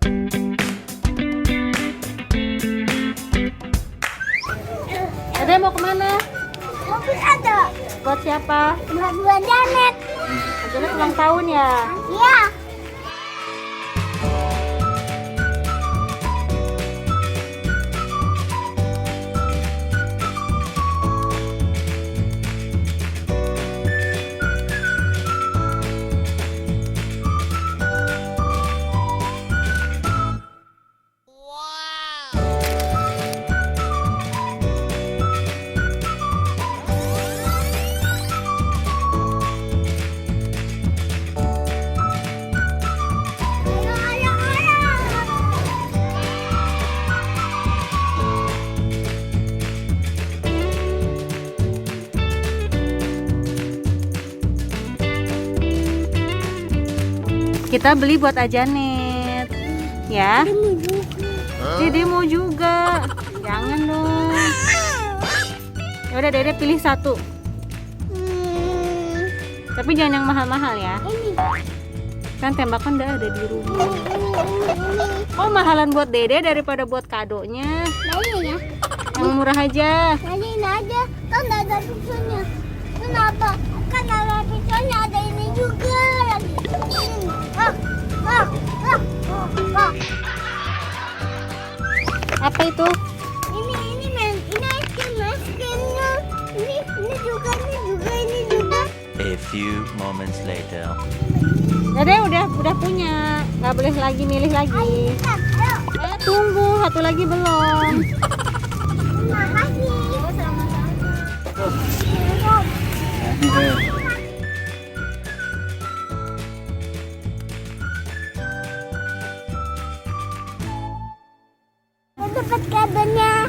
Dede mau kemana? Mobil ada. Buat siapa? Buat Janet. Janet ulang tahun ya? Iya. Ayo, ayo, ayo. Kita beli buat Janet. Ya. Dede mau juga. Jangan dong. Ya udah Dede pilih satu. Tapi jangan yang mahal-mahal ya. Ini. Kan tembakan udah ada di rumah. Ini. Oh, mahalan buat Dede daripada buat kadonya. Nah, ini ya. Yang murah aja. Nah, ini aja. Kan ada pisaunya. Kenapa? Kan ada pisaunya, ada ini juga lagi. Ini. Ah, ah, ah, ah. Apa itu? Ini men, ini es krimnya. Ini juga, ini juga, ini juga. A few moments later. Dede udah punya. Nggak boleh lagi milih lagi. Kan, ayo. Tunggu, satu lagi belum. Terima kasih. Dapat kadonya.